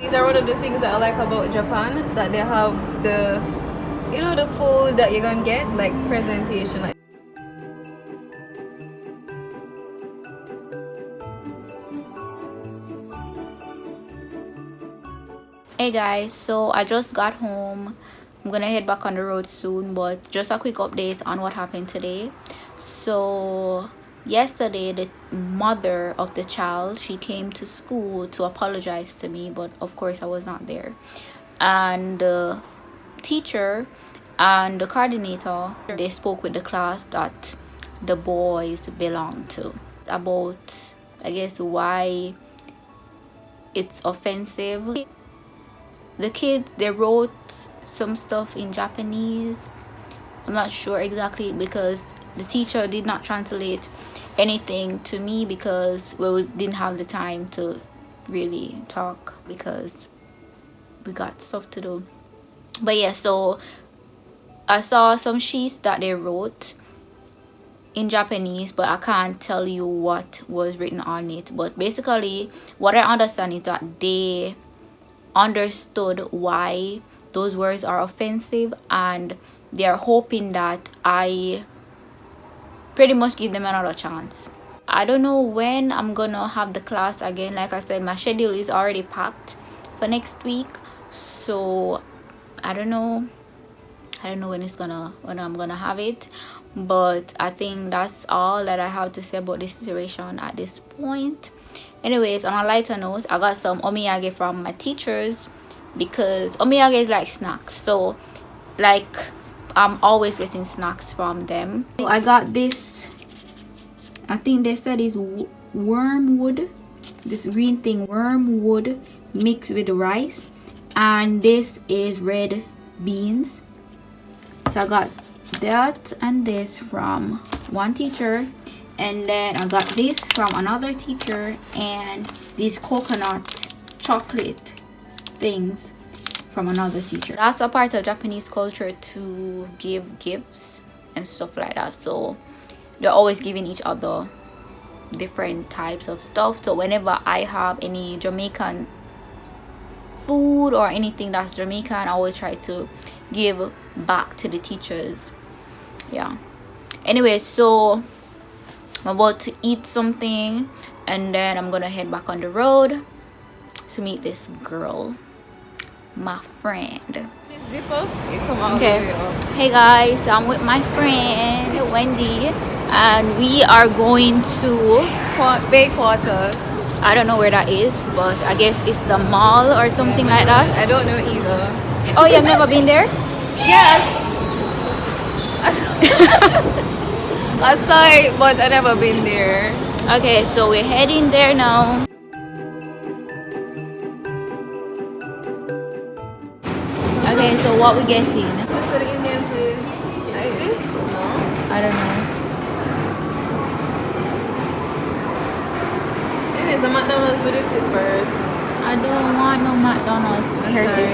These are one of the things that I like about Japan, that they have the, you know, the food that you're gonna get, like presentation. Like, hey guys, so I just got home. I'm gonna head back on the road soon, but just a quick update on what happened today. So yesterday, the mother of the child, she came to school to apologize to me, but of course I was not there. And the teacher and the coordinator, they spoke with the class that the boys belong to, about, I guess, why it's offensive. The kids, they wrote some stuff in Japanese. I'm not sure exactly, because the teacher did not translate anything to me, because we didn't have the time to really talk because we got stuff to do. But yeah, so I saw some sheets that they wrote in Japanese, but I can't tell you what was written on it. But basically what I understand is that they understood why those words are offensive, and they are hoping that I pretty much give them another chance. I don't know when I'm gonna have the class again. Like I said, my schedule is already packed for next week, so I don't know when I'm gonna have it. But I think that's all that I have to say about this situation at this point. Anyways, on a lighter note, I got some omiyage from my teachers, because omiyage is like snacks, so like I'm always getting snacks from them. So I got this, I think they said is wormwood, this green thing, wormwood mixed with rice, and this is red beans. So I got that and this from one teacher, and then I got this from another teacher, and these coconut chocolate things from another teacher. That's a part of Japanese culture, to give gifts and stuff like that. So they're always giving each other different types of stuff. So whenever I have any Jamaican food or anything that's Jamaican, I always try to give back to the teachers. Yeah, anyway, so I'm about to eat something, and then I'm gonna head back on the road to meet this girl, my friend. Okay, hey guys, I'm with my friend Wendy, and we are going to Bakewater. I don't know where that is, but I guess it's the mall or something like that. I don't know either. Oh, you've never been there? Yes. I saw it, but I never been there. Okay, so we're heading there now. Okay, so what we getting? This is the Indian place. Like this? No. I don't know. It is a McDonald's, but it's it first. I don't want no McDonald's. I'm Here it sorry. is.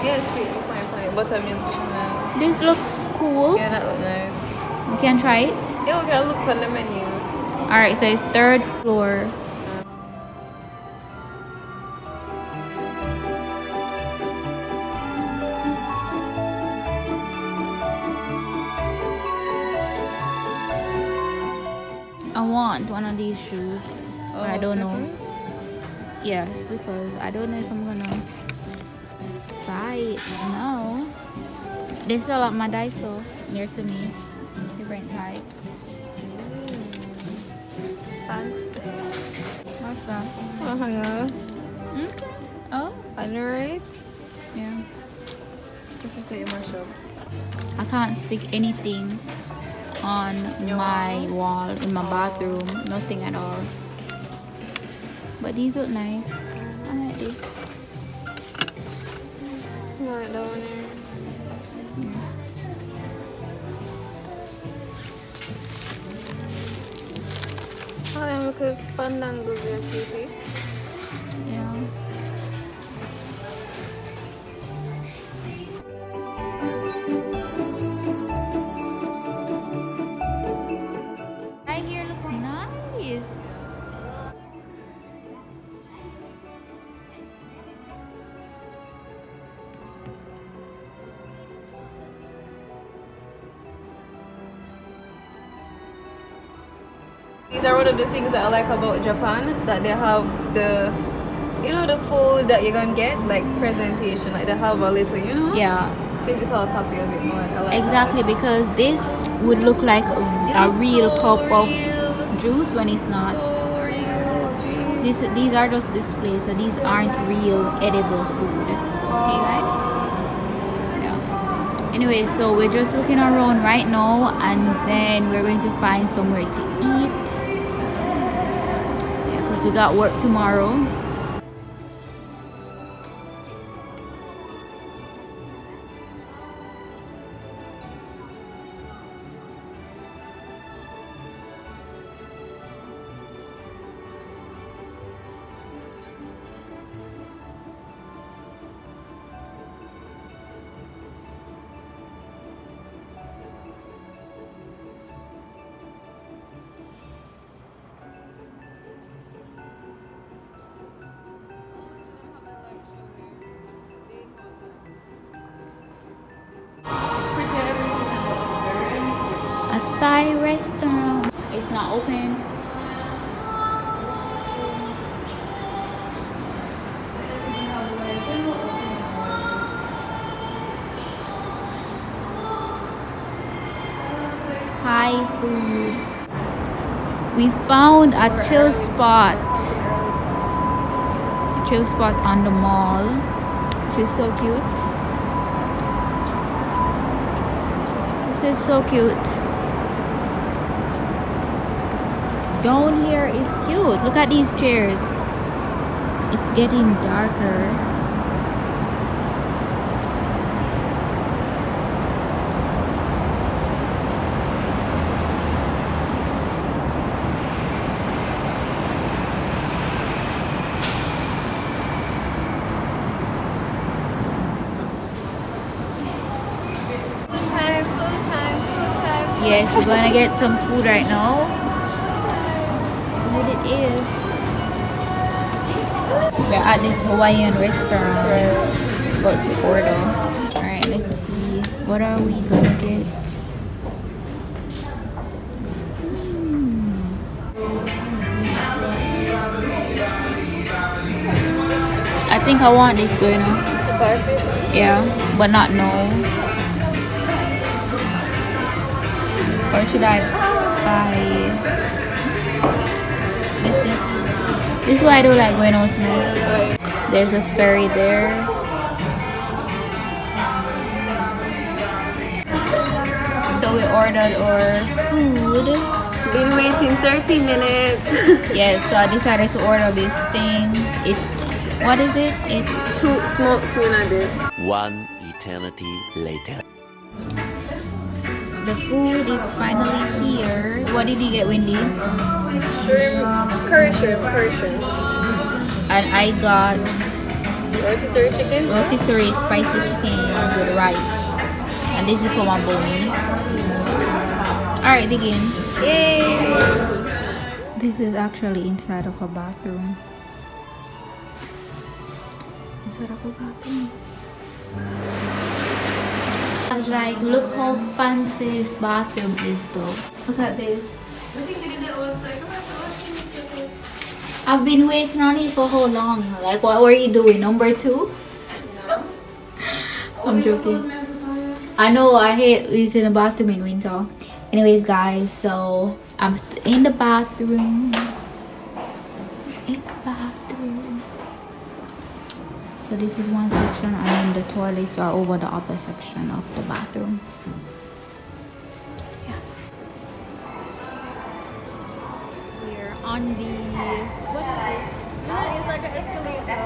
Yes, see, fine. Buttermilk channel. This looks cool. Yeah, that looks nice. You can try it. Yeah, we can look on the menu. Alright, so it's 3rd floor. I want one of these shoes. But I don't know. Yeah, slippers. I don't know if I'm gonna buy it. No. They sell at my Daiso near to me. Different types. Fancy. What's that? Oh, hang on. Okay. Oh, I know, right? yeah. This is it, my shop. I can't stick anything on my wall in my bathroom. Nothing at all. But these look nice. I like this. I like that one here. Oh, look at Fandangos here, sweetie. Yeah. Right here looks nice. These are one of the things that I like about Japan, that they have the, you know, the food that you're gonna get, like presentation, like they have a little, you know, Yeah, physical copy of it more. I like exactly, that. because this would look like It a looks real so cup of real, juice when it's not. so real. Jeez. These are just displays, so these aren't real edible food. Okay, guys? Yeah. Anyway, so we're just looking around right now, and then we're going to find somewhere to eat. Yeah, because we got work tomorrow. A Thai restaurant. It's not open. Thai food. We found a chill spot. A chill spot on the mall, which is so cute. This is so cute. Down here is cute. Look at these chairs. It's getting darker. Yes, we're gonna get some food right now. What it is. We're at this Hawaiian restaurant. About to order. Alright, let's see. What are we gonna get? I think I want this going on. The fireplace? Yeah, but not no. Or should I buy this is why I don't like going out tonight. There's a ferry there. So we ordered our food. Been waiting 30 minutes. Yes, so I decided to order this thing. It's, what is it? It's Smoked tuna dip. One eternity later. The food is finally here. What did you get, Wendy? Shrimp, curry shrimp. And I got Rotisserie chicken. rotisserie spicy chicken with rice. And this is for my bone. Alright, dig in. Yay! This is actually inside of a bathroom. Inside of a bathroom. I was like, look how fancy this bathroom is though. Look at this. I think they did that outside. I've been waiting on it for how long? Like, what were you doing? Number 2? No. I'm joking. I know, I hate using the bathroom in winter. Anyways, guys, so I'm in the bathroom. So this is one section, and then the toilets are over the upper section of the bathroom. Yeah. We're on the, what is this? No, it's like an escalator.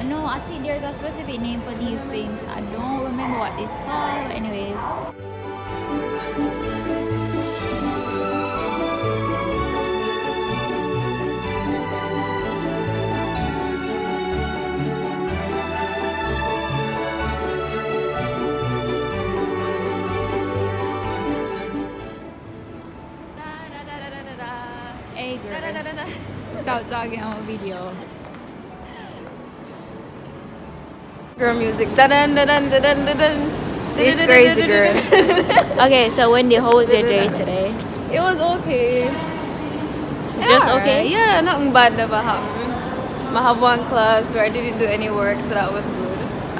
No, I think there's a specific name for these things. I don't remember what it's called. Anyways. Hey girl, stop talking on video. Girl music. Dun dun dun dun dun dun. This crazy girl. Okay, so Wendy, how was your day today? It was okay. Just Alright, okay? yeah, nothing bad never happened. I have one class where I didn't do any work, so that was good.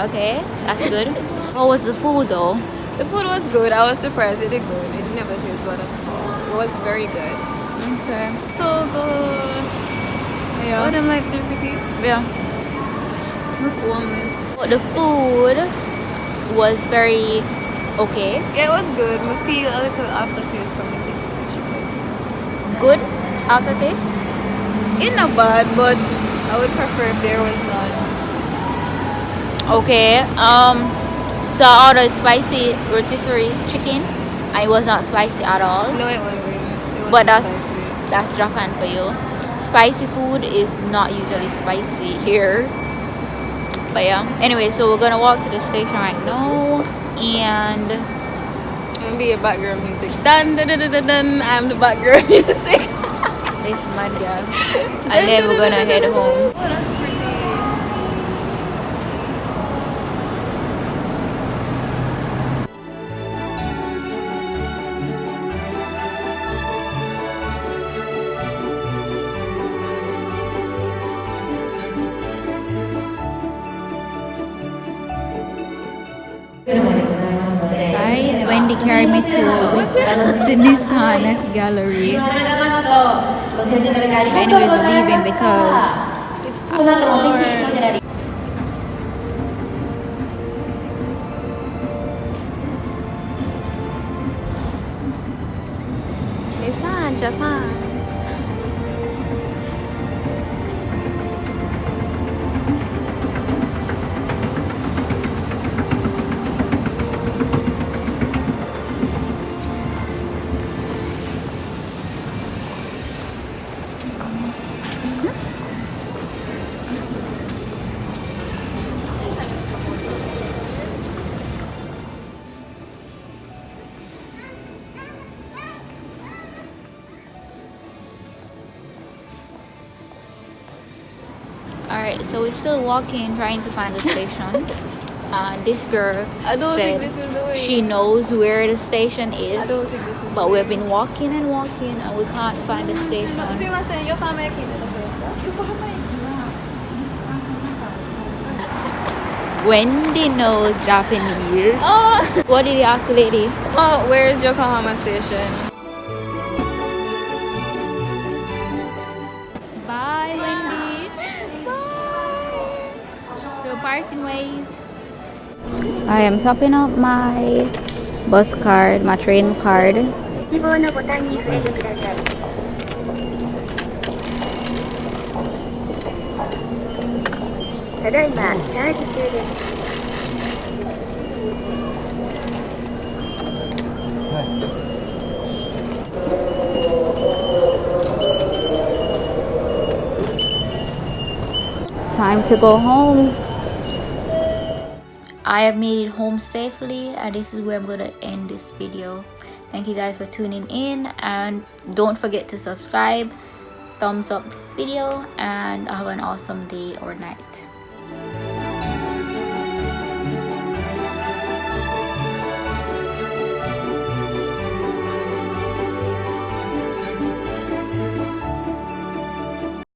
Okay, that's good. How was the food though? The food was good. I was surprised it did good. It never tastes bad at all. It was very good. Okay. So good. Yeah. Oh, them lights are pretty. Yeah. Look warmness. But the food was very okay. Yeah, it was good. I feel a little aftertaste from the chicken. Good aftertaste. It's not bad, but I would prefer if there was none. Okay. So I ordered spicy rotisserie chicken. And it was not spicy at all. No, it wasn't. It wasn't But spicy. that's Japan for you. Spicy food is not usually spicy here. But yeah. Anyway, so we're gonna walk to the station right now, and And be a background music. Dun dun dun dun dun dun. I'm the background music. this mad girl. And then we're gonna head home. Oh, that's pretty. Guys, Wendy carried me to the Nissan gallery. But anyways, we're leaving because It's too hard. Nissan, Japan. alright, so we're still walking, trying to find the station. This girl I don't said think this is the way. she knows where the station is, I don't think this is but we've been walking and walking and we can't find the station. So you must say Yokohama駅でどこですか? Yokohama駅. Wendy knows Japanese. Oh, What did you ask the lady? oh, where is Yokohama station? Bye, Wendy. Bye. So parting ways. I am topping up my bus card, my train card. 希望のボタンに触れてください。ただいまチャージ中です。Time to go home. I have made it home safely, and this is where I'm gonna end this video. Thank you guys for tuning in, and don't forget to subscribe, thumbs up this video, and have an awesome day or night.